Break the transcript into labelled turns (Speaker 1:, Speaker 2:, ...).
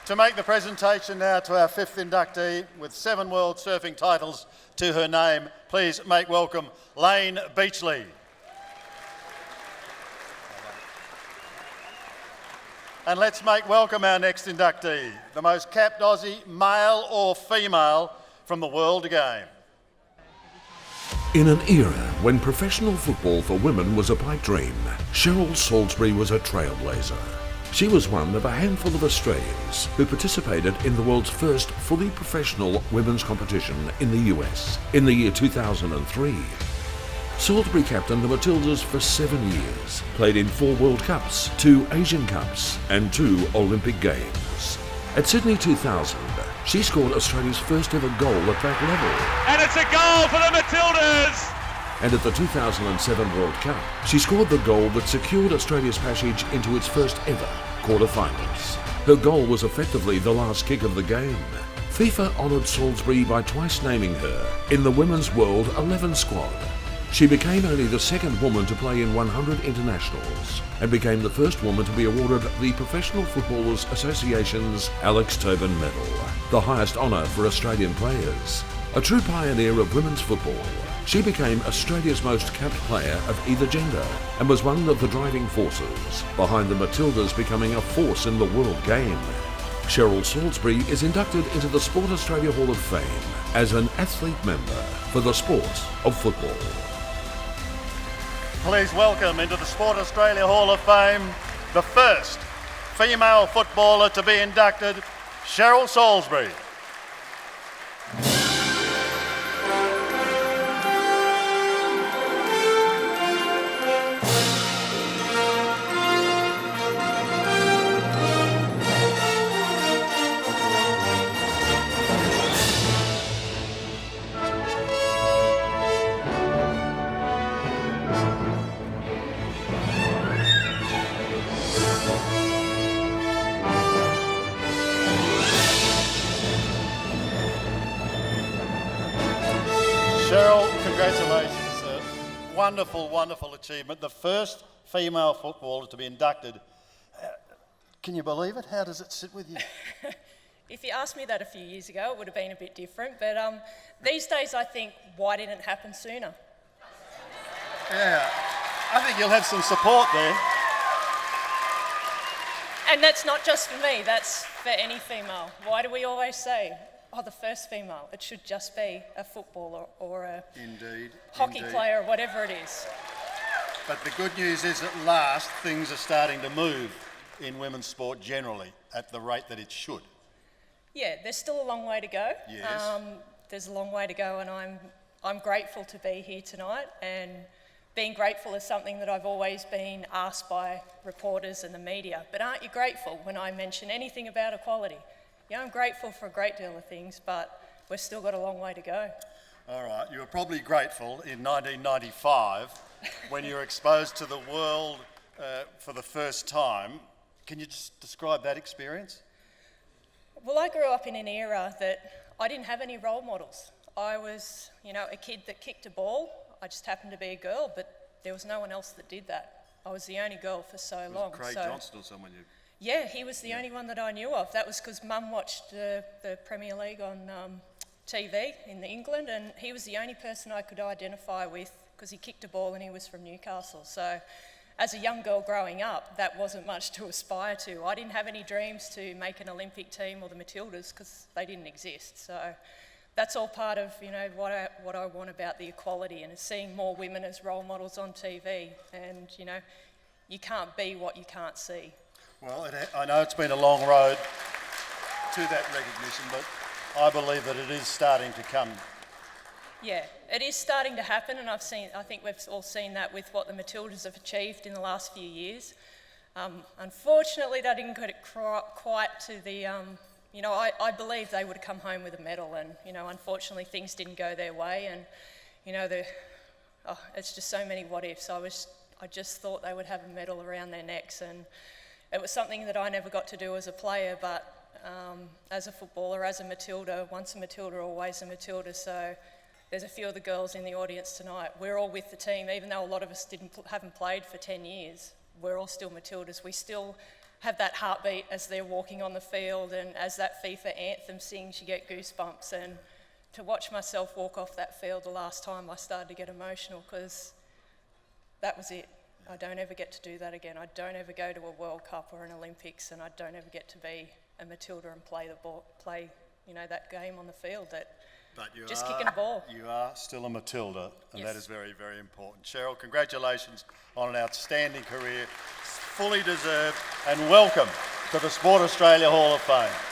Speaker 1: To make the presentation now to our fifth inductee with 7 world surfing titles to her name, please make welcome Layne Beachley. And let's make welcome our next inductee, the most capped Aussie, male or female, from the world game.
Speaker 2: In an era when professional football for women was a pipe dream, Sheryl Salisbury was a trailblazer. She was one of a handful of Australians who participated in the world's first fully professional women's competition in the US in the year 2003. Salisbury captained the Matildas for 7 years, played in 4 World Cups, 2 Asian Cups and 2 Olympic Games. At Sydney 2000, she scored Australia's first ever goal at that level.
Speaker 3: And it's a goal for the Matildas!
Speaker 2: And at the 2007 World Cup, she scored the goal that secured Australia's passage into its first ever quarter-finals. Her goal was effectively the last kick of the game. FIFA honoured Salisbury by twice naming her in the Women's World 11 squad. She became only the second woman to play in 100 internationals and became the first woman to be awarded the Professional Footballers Association's Alex Tobin Medal, the highest honour for Australian players. A true pioneer of women's football, she became Australia's most capped player of either gender and was one of the driving forces behind the Matildas becoming a force in the world game. Sheryl Salisbury is inducted into the Sport Australia Hall of Fame as an athlete member for the sport of football.
Speaker 1: Please welcome into the Sport Australia Hall of Fame the first female footballer to be inducted, Sheryl Salisbury. Cheryl, congratulations. Wonderful, wonderful achievement. The first female footballer to be inducted. Can you believe it? How does it sit with you?
Speaker 4: If you asked me that a few years ago, it would have been a bit different. But these days, I think, why didn't it happen sooner?
Speaker 1: Yeah, I think you'll have some support there.
Speaker 4: And that's not just for me, that's for any female. Why do we always say, oh, the first female? It should just be a footballer or a hockey player or whatever it is.
Speaker 1: But the good news is at last things are starting to move in women's sport generally at the rate that it should.
Speaker 4: Yeah, there's still a long way to go.
Speaker 1: Yes.
Speaker 4: There's a long way to go, and I'm grateful to be here tonight, and being grateful is something that I've always been asked by reporters and the media. But aren't you grateful when I mention anything about equality? Yeah, I'm grateful for a great deal of things, but we've still got a long way to go.
Speaker 1: All right, you were probably grateful in 1995 when you were exposed to the world for the first time. Can you just describe that experience?
Speaker 4: Well, I grew up in an era that I didn't have any role models. I was, a kid that kicked a ball. I just happened to be a girl, but there was no one else that did that. I was the only girl for so long.
Speaker 1: Craig Johnston or someone you...
Speaker 4: Yeah, he was the only one that I knew of. That was because Mum watched the Premier League on TV in England, and he was the only person I could identify with because he kicked a ball and he was from Newcastle. So as a young girl growing up, that wasn't much to aspire to. I didn't have any dreams to make an Olympic team or the Matildas because they didn't exist. So that's all part of what I want about the equality and seeing more women as role models on TV. And you can't be what you can't see.
Speaker 1: Well, I know it's been a long road to that recognition, but I believe that it is starting to come.
Speaker 4: Yeah, it is starting to happen, and I think we've all seen that with what the Matildas have achieved in the last few years. Unfortunately, they didn't get it quite to the, I believe they would have come home with a medal, and, unfortunately things didn't go their way, and, it's just so many what ifs. I just thought they would have a medal around their necks, and it was something that I never got to do as a player, but as a footballer, as a Matilda, once a Matilda, always a Matilda. So there's a few of the girls in the audience tonight. We're all with the team, even though a lot of us haven't played for 10 years. We're all still Matildas. We still have that heartbeat as they're walking on the field, and as that FIFA anthem sings, you get goosebumps. And to watch myself walk off that field the last time, I started to get emotional, because that was it. I don't ever get to do that again. I don't ever go to a World Cup or an Olympics, and I don't ever get to be a Matilda and play that game on the field. Kicking a ball.
Speaker 1: You are still a Matilda, and
Speaker 4: Yes.
Speaker 1: that is very, very important. Cheryl, congratulations on an outstanding career, fully deserved, and welcome to the Sport Australia Hall of Fame.